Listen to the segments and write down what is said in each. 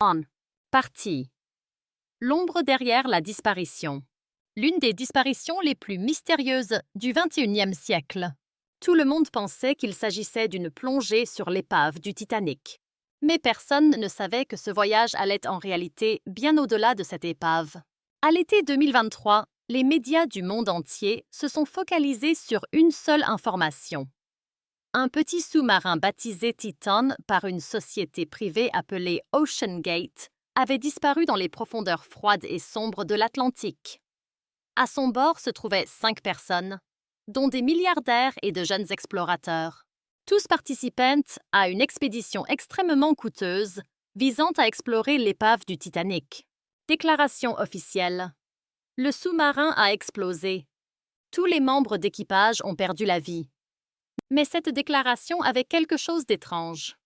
On. Partie. L'ombre derrière la disparition. L'une des disparitions les plus mystérieuses du XXIe siècle. Tout le monde pensait qu'il s'agissait d'une plongée sur l'épave du Titanic. Mais personne ne savait que ce voyage allait en réalité bien au-delà de cette épave. À l'été 2023, les médias du monde entier se sont focalisés sur une seule information. Un petit sous-marin baptisé Titan par une société privée appelée OceanGate avait disparu dans les profondeurs froides et sombres de l'Atlantique. À son bord se trouvaient 5 personnes, dont des milliardaires et de jeunes explorateurs. Tous participant à une expédition extrêmement coûteuse visant à explorer l'épave du Titanic. Déclaration officielle. Le sous-marin a explosé. Tous les membres d'équipage ont perdu la vie. Mais cette déclaration avait quelque chose d'étrange.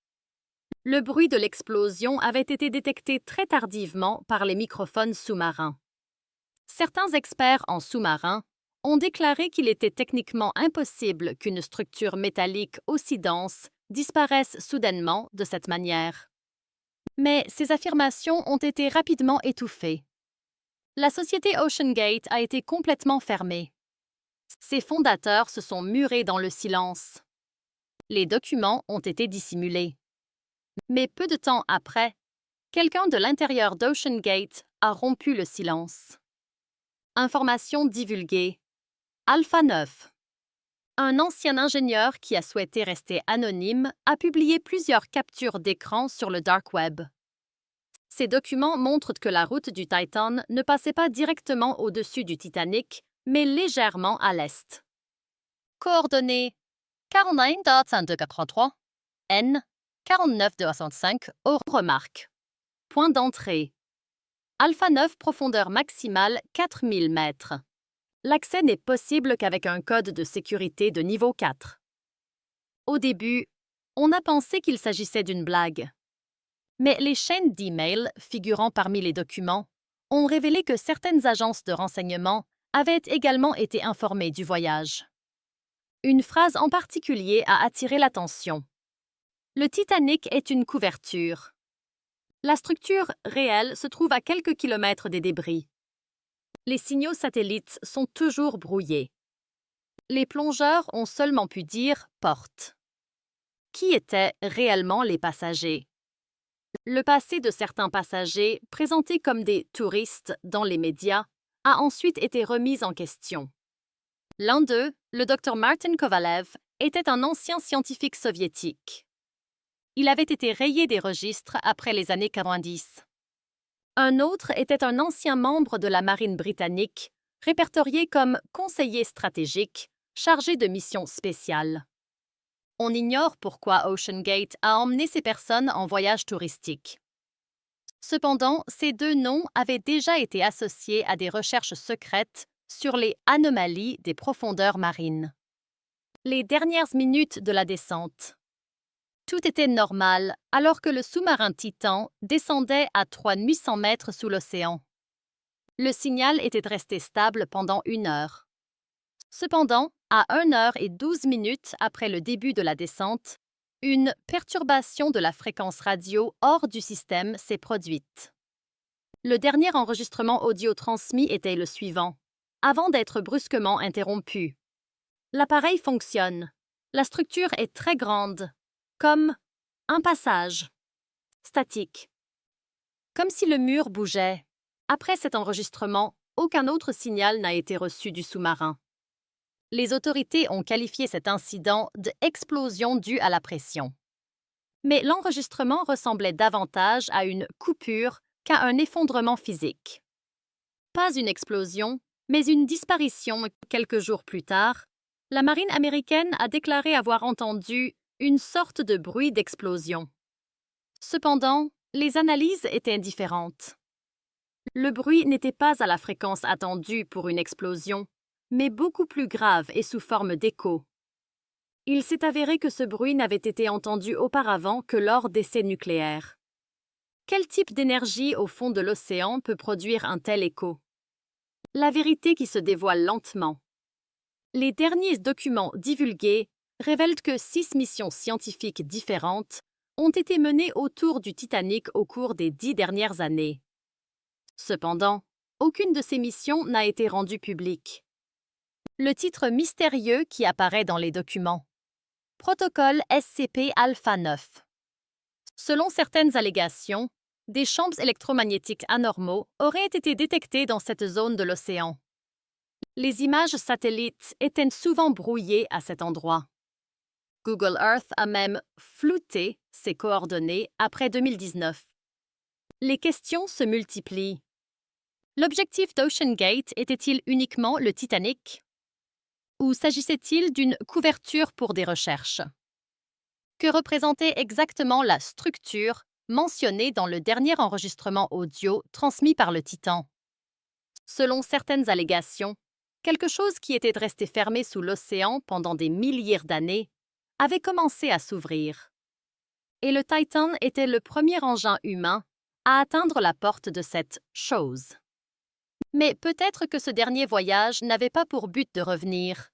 Le bruit de l'explosion avait été détecté très tardivement par les microphones sous-marins. Certains experts en sous-marins ont déclaré qu'il était techniquement impossible qu'une structure métallique aussi dense disparaisse soudainement de cette manière. Mais ces affirmations ont été rapidement étouffées. La société OceanGate a été complètement fermée. Ses fondateurs se sont murés dans le silence. Les documents ont été dissimulés. Mais peu de temps après, quelqu'un de l'intérieur d'OceanGate a rompu le silence. Information divulguée. Alpha 9. Un ancien ingénieur qui a souhaité rester anonyme a publié plusieurs captures d'écran sur le dark web. Ces documents montrent que la route du Titan ne passait pas directement au-dessus du Titanic, mais légèrement à l'est. Coordonnées 49.283 N 49.265 aux remarques. Point d'entrée. Alpha 9, profondeur maximale 4000 mètres. L'accès n'est possible qu'avec un code de sécurité de niveau 4. Au début, on a pensé qu'il s'agissait d'une blague. Mais les chaînes d'emails figurant parmi les documents ont révélé que certaines agences de renseignement avaient également été informées du voyage. Une phrase en particulier a attiré l'attention. Le Titanic est une couverture. La structure réelle se trouve à quelques kilomètres des débris. Les signaux satellites sont toujours brouillés. Les plongeurs ont seulement pu dire « porte ». Qui étaient réellement les passagers? Le passé de certains passagers, présentés comme des touristes dans les médias, a ensuite été remis en question. L'un d'eux, le Dr Martin Kovalev, était un ancien scientifique soviétique. Il avait été rayé des registres après les années 90. Un autre était un ancien membre de la marine britannique, répertorié comme conseiller stratégique, chargé de missions spéciales. On ignore pourquoi OceanGate a emmené ces personnes en voyage touristique. Cependant, ces deux noms avaient déjà été associés à des recherches secrètes sur les anomalies des profondeurs marines. Les dernières minutes de la descente. Tout était normal alors que le sous-marin Titan descendait à 3800 mètres sous l'océan. Le signal était resté stable pendant 1 heure. Cependant, à 1h12 après le début de la descente, une perturbation de la fréquence radio hors du système s'est produite. Le dernier enregistrement audio transmis était le suivant, avant d'être brusquement interrompu. L'appareil fonctionne. La structure est très grande, comme un passage. Statique. Comme si le mur bougeait. Après cet enregistrement, aucun autre signal n'a été reçu du sous-marin. Les autorités ont qualifié cet incident d'explosion due à la pression. Mais l'enregistrement ressemblait davantage à une coupure qu'à un effondrement physique. Pas une explosion, mais une disparition quelques jours plus tard. La marine américaine a déclaré avoir entendu une sorte de bruit d'explosion. Cependant, les analyses étaient différentes. Le bruit n'était pas à la fréquence attendue pour une explosion, mais beaucoup plus grave et sous forme d'écho. Il s'est avéré que ce bruit n'avait été entendu auparavant que lors d'essais nucléaires. Quel type d'énergie au fond de l'océan peut produire un tel écho? La vérité qui se dévoile lentement. Les derniers documents divulgués révèlent que 6 missions scientifiques différentes ont été menées autour du Titanic au cours des 10 dernières années. Cependant, aucune de ces missions n'a été rendue publique. Le titre mystérieux qui apparaît dans les documents. Protocole SCP Alpha 9. Selon certaines allégations, des champs électromagnétiques anormaux auraient été détectés dans cette zone de l'océan. Les images satellites étaient souvent brouillées à cet endroit. Google Earth a même flouté ses coordonnées après 2019. Les questions se multiplient. L'objectif d'OceanGate était-il uniquement le Titanic? Ou s'agissait-il d'une couverture pour des recherches? Que représentait exactement la structure mentionnée dans le dernier enregistrement audio transmis par le Titan? Selon certaines allégations, quelque chose qui était resté fermé sous l'océan pendant des milliers d'années avait commencé à s'ouvrir. Et le Titan était le premier engin humain à atteindre la porte de cette chose. Mais peut-être que ce dernier voyage n'avait pas pour but de revenir,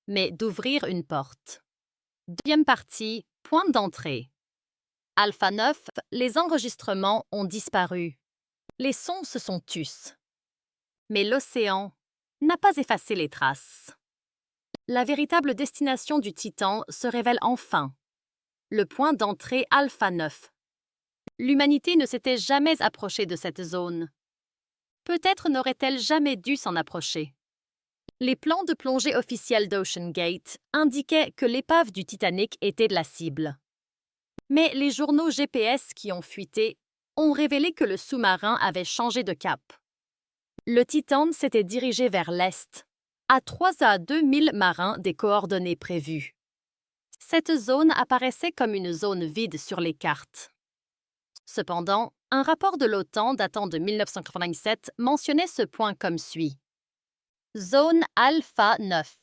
mais d'ouvrir une porte. Deuxième partie, point d'entrée. Alpha 9, les enregistrements ont disparu. Les sons se sont tus. Mais l'océan n'a pas effacé les traces. La véritable destination du Titan se révèle enfin. Le point d'entrée Alpha 9. L'humanité ne s'était jamais approchée de cette zone. Peut-être n'aurait-elle jamais dû s'en approcher. Les plans de plongée officiels d'OceanGate indiquaient que l'épave du Titanic était la cible. Mais les journaux GPS qui ont fuité ont révélé que le sous-marin avait changé de cap. Le Titan s'était dirigé vers l'est, à 3 à 2 000 marins des coordonnées prévues. Cette zone apparaissait comme une zone vide sur les cartes. Cependant, un rapport de l'OTAN datant de 1997 mentionnait ce point comme suit. Zone Alpha 9.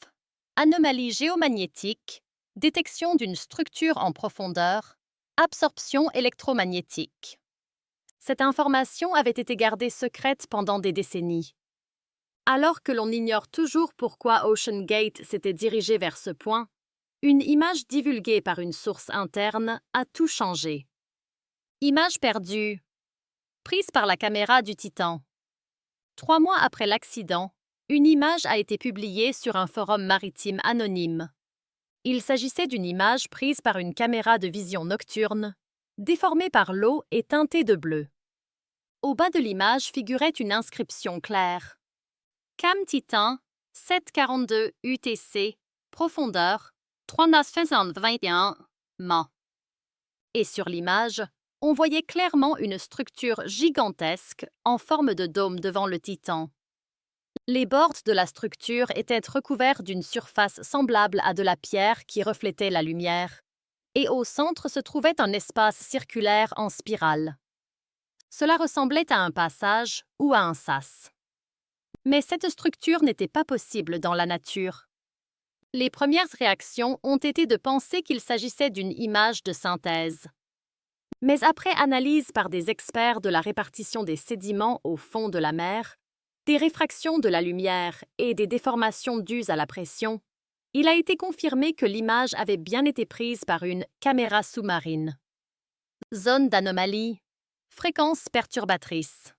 Anomalie géomagnétique, détection d'une structure en profondeur, absorption électromagnétique. Cette information avait été gardée secrète pendant des décennies. Alors que l'on ignore toujours pourquoi OceanGate s'était dirigé vers ce point, une image divulguée par une source interne a tout changé. Image perdue. Prise par la caméra du Titan. 3 mois après l'accident, une image a été publiée sur un forum maritime anonyme. Il s'agissait d'une image prise par une caméra de vision nocturne, déformée par l'eau et teintée de bleu. Au bas de l'image figurait une inscription claire. Cam Titan, 742 UTC, profondeur, 3921 ma. Et sur l'image, on voyait clairement une structure gigantesque en forme de dôme devant le Titan. Les bords de la structure étaient recouverts d'une surface semblable à de la pierre qui reflétait la lumière, et au centre se trouvait un espace circulaire en spirale. Cela ressemblait à un passage ou à un sas. Mais cette structure n'était pas possible dans la nature. Les premières réactions ont été de penser qu'il s'agissait d'une image de synthèse. Mais après analyse par des experts de la répartition des sédiments au fond de la mer, des réfractions de la lumière et des déformations dues à la pression, il a été confirmé que l'image avait bien été prise par une caméra sous-marine. Zone d'anomalie. Fréquence perturbatrice.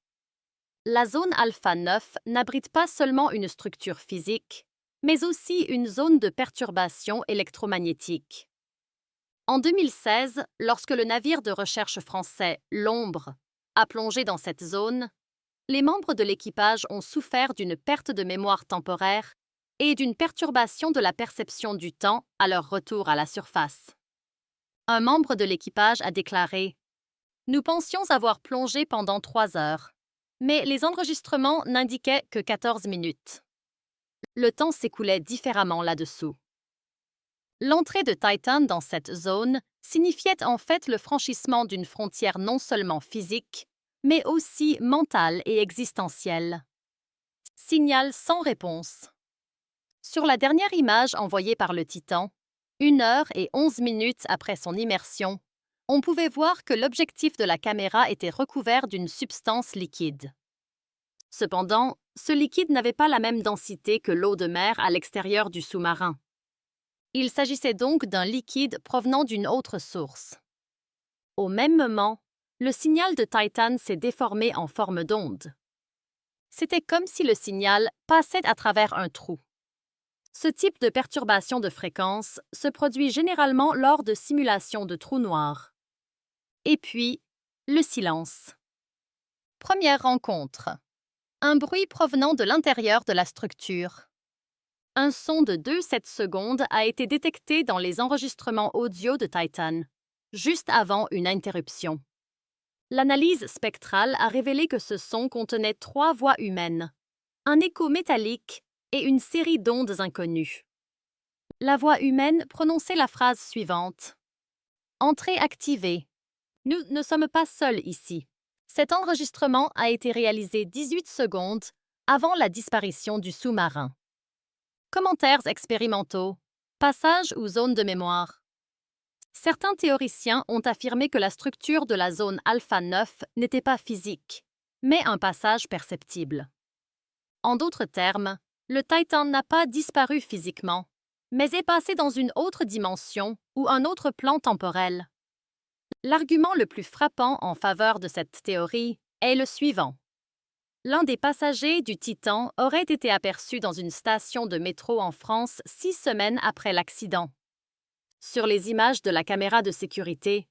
La zone Alpha 9 n'abrite pas seulement une structure physique, mais aussi une zone de perturbation électromagnétique. En 2016, lorsque le navire de recherche français L'Ombre a plongé dans cette zone, les membres de l'équipage ont souffert d'une perte de mémoire temporaire et d'une perturbation de la perception du temps à leur retour à la surface. Un membre de l'équipage a déclaré « Nous pensions avoir plongé pendant 3 heures, mais les enregistrements n'indiquaient que 14 minutes. » Le temps s'écoulait différemment là-dessous. L'entrée de Titan dans cette zone signifiait en fait le franchissement d'une frontière non seulement physique, mais aussi mentale et existentielle. Signal sans réponse. Sur la dernière image envoyée par le Titan, 1 heure et 11 minutes après son immersion, on pouvait voir que l'objectif de la caméra était recouvert d'une substance liquide. Cependant, ce liquide n'avait pas la même densité que l'eau de mer à l'extérieur du sous-marin. Il s'agissait donc d'un liquide provenant d'une autre source. Au même moment, le signal de Titan s'est déformé en forme d'onde. C'était comme si le signal passait à travers un trou. Ce type de perturbation de fréquence se produit généralement lors de simulations de trous noirs. Et puis, le silence. Première rencontre. Un bruit provenant de l'intérieur de la structure. Un son de 2,7 secondes a été détecté dans les enregistrements audio de Titan, juste avant une interruption. L'analyse spectrale a révélé que ce son contenait 3 voix humaines, un écho métallique et une série d'ondes inconnues. La voix humaine prononçait la phrase suivante. « Entrée activée. Nous ne sommes pas seuls ici. » Cet enregistrement a été réalisé 18 secondes avant la disparition du sous-marin. Commentaires expérimentaux. Passage ou zone de mémoire. Certains théoriciens ont affirmé que la structure de la zone alpha 9 n'était pas physique, mais un passage perceptible. En d'autres termes, le Titan n'a pas disparu physiquement, mais est passé dans une autre dimension ou un autre plan temporel. L'argument le plus frappant en faveur de cette théorie est le suivant. L'un des passagers du Titan aurait été aperçu dans une station de métro en France 6 semaines après l'accident. Sur les images de la caméra de sécurité,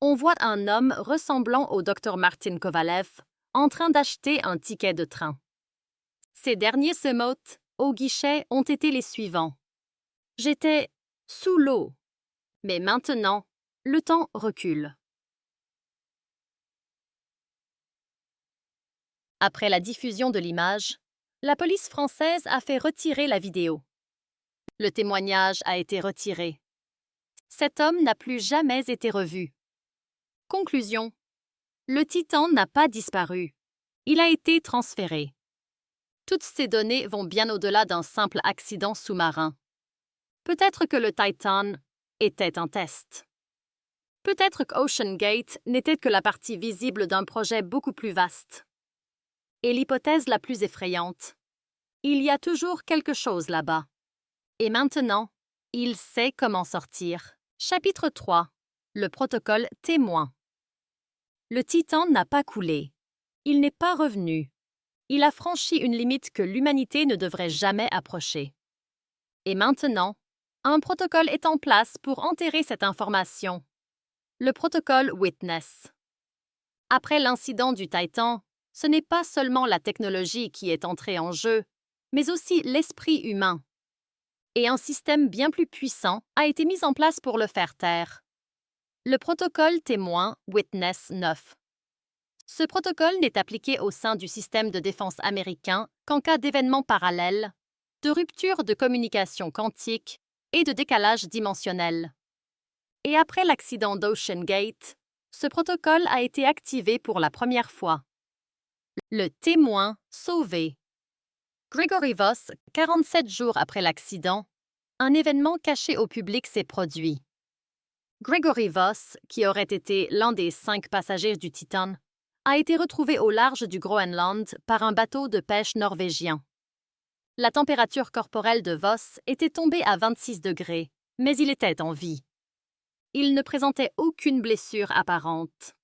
on voit un homme ressemblant au Dr Martin Kovalev en train d'acheter un ticket de train. Ses derniers mots au guichet ont été les suivants. « J'étais sous l'eau, mais maintenant, le temps recule. » Après la diffusion de l'image, la police française a fait retirer la vidéo. Le témoignage a été retiré. Cet homme n'a plus jamais été revu. Conclusion. Le Titan n'a pas disparu. Il a été transféré. Toutes ces données vont bien au-delà d'un simple accident sous-marin. Peut-être que le Titan était un test. Peut-être qu'Ocean Gate n'était que la partie visible d'un projet beaucoup plus vaste. Et l'hypothèse la plus effrayante, il y a toujours quelque chose là-bas. Et maintenant, il sait comment sortir. Chapitre 3. Le protocole témoin. Le Titan n'a pas coulé. Il n'est pas revenu. Il a franchi une limite que l'humanité ne devrait jamais approcher. Et maintenant, un protocole est en place pour enterrer cette information. Le protocole Witness. Après l'incident du Titan, ce n'est pas seulement la technologie qui est entrée en jeu, mais aussi l'esprit humain. Et un système bien plus puissant a été mis en place pour le faire taire. Le protocole témoin Witness 9. Ce protocole n'est appliqué au sein du système de défense américain qu'en cas d'événements parallèles, de rupture de communication quantique et de décalage dimensionnel. Et après l'accident d'Ocean Gate, ce protocole a été activé pour la première fois. Le témoin sauvé. Gregory Voss, 47 jours après l'accident, un événement caché au public s'est produit. Gregory Voss, qui aurait été l'un des 5 passagers du Titan, a été retrouvé au large du Groenland par un bateau de pêche norvégien. La température corporelle de Voss était tombée à 26 degrés, mais il était en vie. Il ne présentait aucune blessure apparente.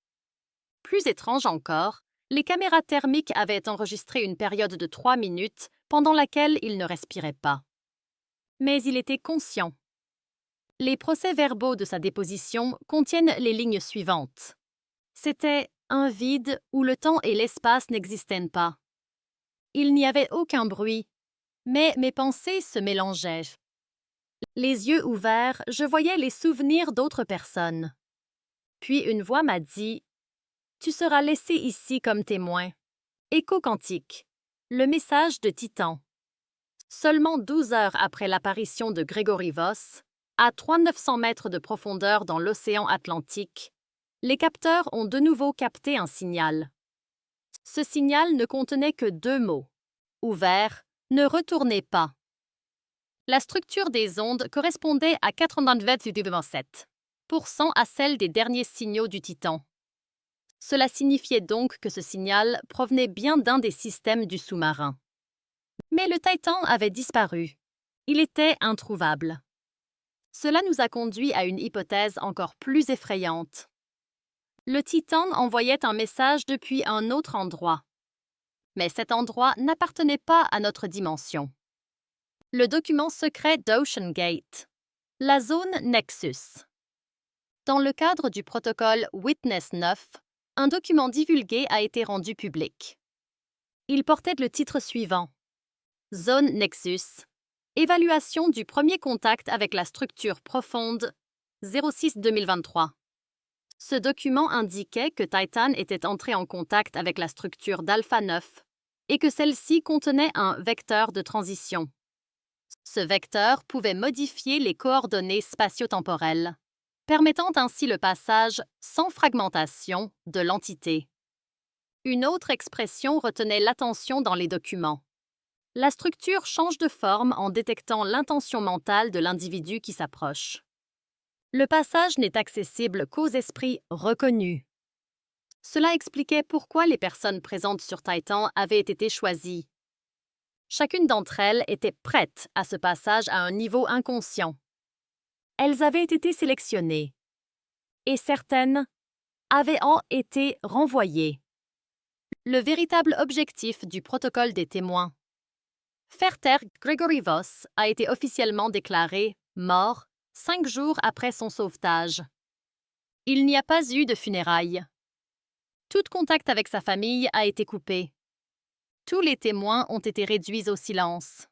Plus étrange encore, les caméras thermiques avaient enregistré une période de 3 minutes pendant laquelle il ne respirait pas. Mais il était conscient. Les procès-verbaux de sa déposition contiennent les lignes suivantes. C'était un vide où le temps et l'espace n'existaient pas. Il n'y avait aucun bruit, mais mes pensées se mélangeaient. Les yeux ouverts, je voyais les souvenirs d'autres personnes. Puis une voix m'a dit « Tu seras laissé ici comme témoin. » Écho quantique. Le message de Titan. Seulement 12 heures après l'apparition de Gregory Voss, à 3900 mètres de profondeur dans l'océan Atlantique, les capteurs ont de nouveau capté un signal. Ce signal ne contenait que 2 mots. Ouvert, ne retournez pas. La structure des ondes correspondait à 99,7% à celle des derniers signaux du Titan. Cela signifiait donc que ce signal provenait bien d'un des systèmes du sous-marin. Mais le Titan avait disparu. Il était introuvable. Cela nous a conduit à une hypothèse encore plus effrayante. Le Titan envoyait un message depuis un autre endroit. Mais cet endroit n'appartenait pas à notre dimension. Le document secret d'OceanGate. La zone Nexus. Dans le cadre du protocole Witness 9, un document divulgué a été rendu public. Il portait le titre suivant. Zone Nexus. Évaluation du premier contact avec la structure profonde 06-2023. Ce document indiquait que Titan était entré en contact avec la structure d'Alpha 9 et que celle-ci contenait un vecteur de transition. Ce vecteur pouvait modifier les coordonnées spatio-temporelles, permettant ainsi le passage sans fragmentation de l'entité. Une autre expression retenait l'attention dans les documents. La structure change de forme en détectant l'intention mentale de l'individu qui s'approche. Le passage n'est accessible qu'aux esprits reconnus. Cela expliquait pourquoi les personnes présentes sur Titan avaient été choisies. Chacune d'entre elles était prête à ce passage à un niveau inconscient. Elles avaient été sélectionnées. Et certaines avaient été renvoyées. Le véritable objectif du protocole des témoins. Faire taire Gregory Voss a été officiellement déclaré mort 5 jours après son sauvetage. Il n'y a pas eu de funérailles. Tout contact avec sa famille a été coupé. Tous les témoins ont été réduits au silence.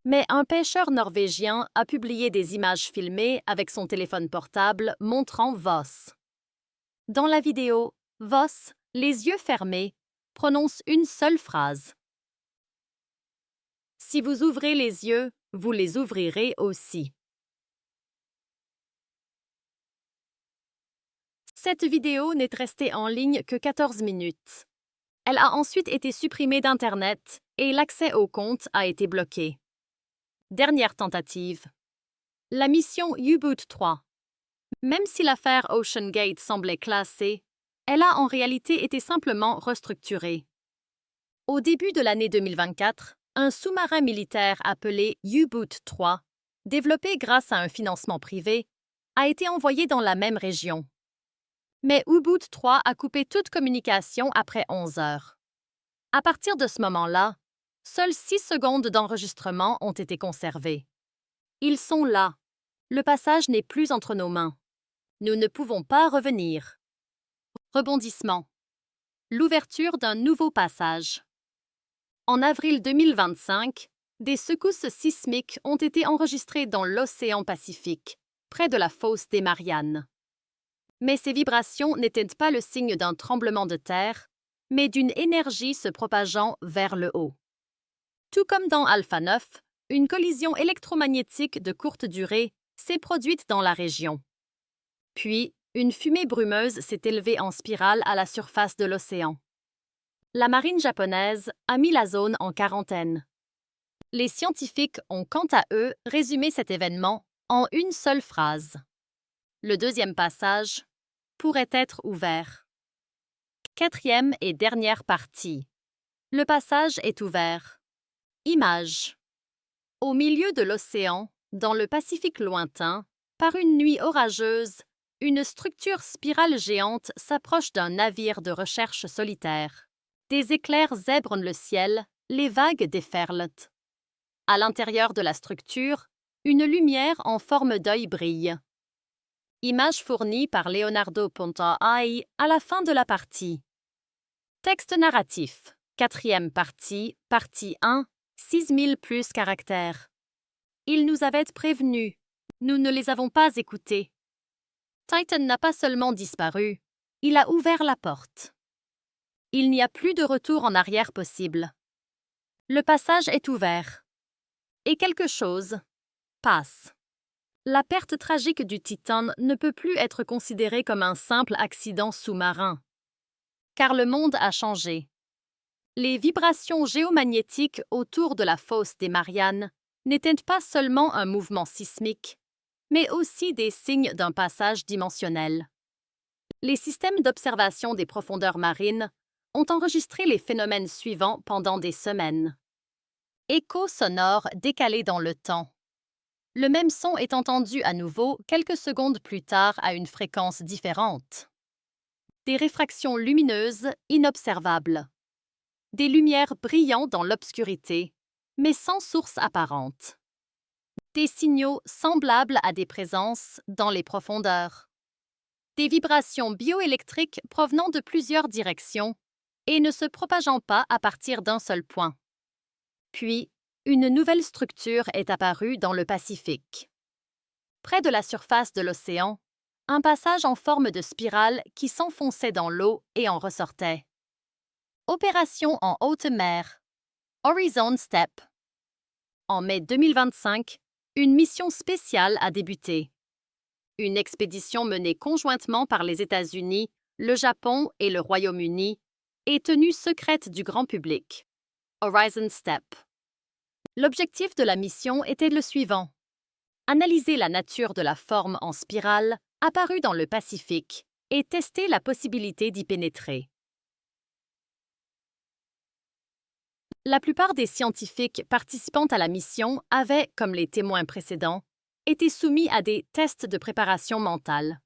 Mais un pêcheur norvégien a publié des images filmées avec son téléphone portable montrant Voss. Dans la vidéo, Voss, les yeux fermés, prononce une seule phrase. « Si vous ouvrez les yeux, vous les ouvrirez aussi. » Cette vidéo n'est restée en ligne que 14 minutes. Elle a ensuite été supprimée d'Internet et l'accès au compte a été bloqué. Dernière tentative. La mission U-Boot 3. Même si l'affaire OceanGate semblait classée, elle a en réalité été simplement restructurée. Au début de l'année 2024, un sous-marin militaire appelé U-Boot 3, développé grâce à un financement privé, a été envoyé dans la même région. Mais U-Boot 3 a coupé toute communication après 11 heures. À partir de ce moment-là, seules 6 secondes d'enregistrement ont été conservées. Ils sont là. Le passage n'est plus entre nos mains. Nous ne pouvons pas revenir. Rebondissement. L'ouverture d'un nouveau passage. En avril 2025, des secousses sismiques ont été enregistrées dans l'océan Pacifique, près de la fosse des Mariannes. Mais ces vibrations n'étaient pas le signe d'un tremblement de terre, mais d'une énergie se propageant vers le haut. Tout comme dans Alpha 9, une collision électromagnétique de courte durée s'est produite dans la région. Puis, une fumée brumeuse s'est élevée en spirale à la surface de l'océan. La marine japonaise a mis la zone en quarantaine. Les scientifiques ont quant à eux résumé cet événement en une seule phrase. Le deuxième passage pourrait être ouvert. Quatrième et dernière partie. Le passage est ouvert. Image. Au milieu de l'océan, dans le Pacifique lointain, par une nuit orageuse, une structure spirale géante s'approche d'un navire de recherche solitaire. Des éclairs zèbrent le ciel, les vagues déferlent. À l'intérieur de la structure, une lumière en forme d'œil brille. Image fournie par Leonardo Pontaai à la fin de la partie. Texte narratif. 4e partie, partie 1, 6000 plus caractères. Ils nous avaient prévenus. Nous ne les avons pas écoutés. Titan n'a pas seulement disparu, il a ouvert la porte. Il n'y a plus de retour en arrière possible. Le passage est ouvert. Et quelque chose passe. La perte tragique du Titan ne peut plus être considérée comme un simple accident sous-marin. Car le monde a changé. Les vibrations géomagnétiques autour de la fosse des Mariannes n'étaient pas seulement un mouvement sismique, mais aussi des signes d'un passage dimensionnel. Les systèmes d'observation des profondeurs marines ont enregistré les phénomènes suivants pendant des semaines. Échos sonores décalés dans le temps. Le même son est entendu à nouveau quelques secondes plus tard à une fréquence différente. Des réfractions lumineuses inobservables. Des lumières brillant dans l'obscurité, mais sans source apparente. Des signaux semblables à des présences dans les profondeurs. Des vibrations bioélectriques provenant de plusieurs directions et ne se propageant pas à partir d'un seul point. Puis, une nouvelle structure est apparue dans le Pacifique. Près de la surface de l'océan, un passage en forme de spirale qui s'enfonçait dans l'eau et en ressortait. Opération en haute mer. Horizon Step. En mai 2025, une mission spéciale a débuté. Une expédition menée conjointement par les États-Unis, le Japon et le Royaume-Uni est tenue secrète du grand public. Horizon Step. L'objectif de la mission était le suivant: analyser la nature de la forme en spirale apparue dans le Pacifique et tester la possibilité d'y pénétrer. La plupart des scientifiques participant à la mission avaient, comme les témoins précédents, été soumis à des tests de préparation mentale.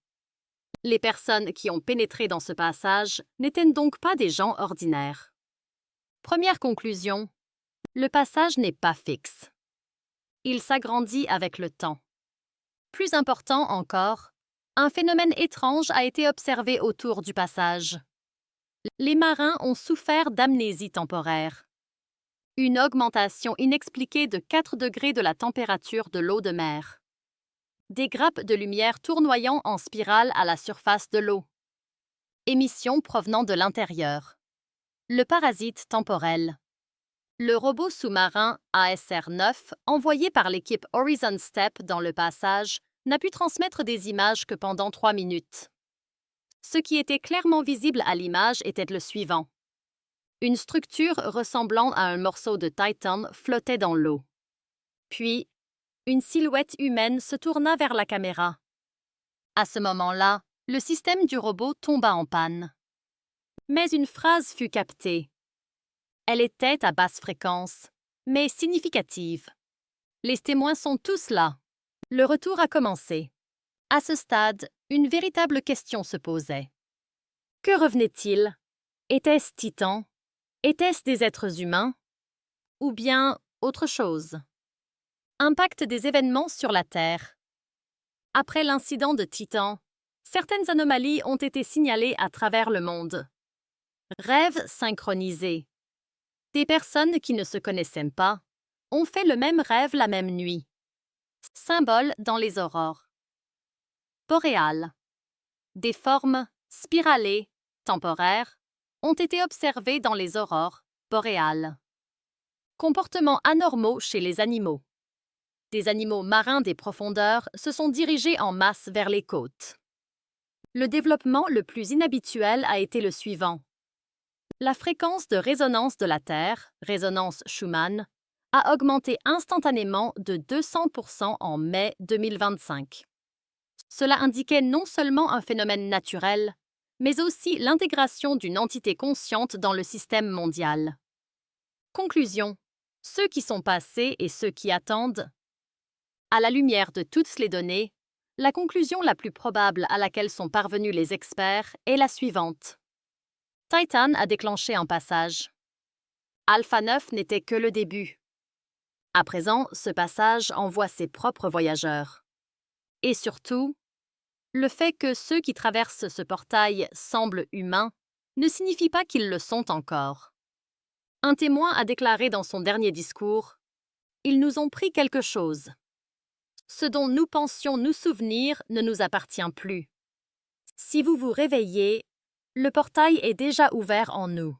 Les personnes qui ont pénétré dans ce passage n'étaient donc pas des gens ordinaires. Première conclusion, le passage n'est pas fixe. Il s'agrandit avec le temps. Plus important encore, un phénomène étrange a été observé autour du passage. Les marins ont souffert d'amnésie temporaire. Une augmentation inexpliquée de 4 degrés de la température de l'eau de mer. Des grappes de lumière tournoyant en spirale à la surface de l'eau. Émissions provenant de l'intérieur. Le parasite temporel. Le robot sous-marin ASR-9, envoyé par l'équipe Horizon Step dans le passage, n'a pu transmettre des images que pendant 3 minutes. Ce qui était clairement visible à l'image était le suivant. Une structure ressemblant à un morceau de Titan flottait dans l'eau. Puis, une silhouette humaine se tourna vers la caméra. À ce moment-là, le système du robot tomba en panne. Mais une phrase fut captée. Elle était à basse fréquence, mais significative. Les témoins sont tous là. Le retour a commencé. À ce stade, une véritable question se posait. Que revenait-il? Était-ce Titan? Étaient-ce des êtres humains? Ou bien autre chose? Impact des événements sur la Terre. Après l'incident de Titan, certaines anomalies ont été signalées à travers le monde. Rêves synchronisés. Des personnes qui ne se connaissaient pas ont fait le même rêve la même nuit. Symbole dans les aurores. Boréales. Des formes spiralées, temporaires, ont été observées dans les aurores boréales. Comportements anormaux chez les animaux. Des animaux marins des profondeurs se sont dirigés en masse vers les côtes. Le développement le plus inhabituel a été le suivant. La fréquence de résonance de la Terre, résonance Schumann, a augmenté instantanément de 200% en mai 2025. Cela indiquait non seulement un phénomène naturel, mais aussi l'intégration d'une entité consciente dans le système mondial. Conclusion. Ceux qui sont passés et ceux qui attendent. À la lumière de toutes les données, la conclusion la plus probable à laquelle sont parvenus les experts est la suivante. Titan a déclenché un passage. Alpha 9 n'était que le début. À présent, ce passage envoie ses propres voyageurs. Et surtout, le fait que ceux qui traversent ce portail semblent humains ne signifie pas qu'ils le sont encore. Un témoin a déclaré dans son dernier discours « Ils nous ont pris quelque chose. Ce dont nous pensions nous souvenir ne nous appartient plus. Si vous vous réveillez, le portail est déjà ouvert en nous. »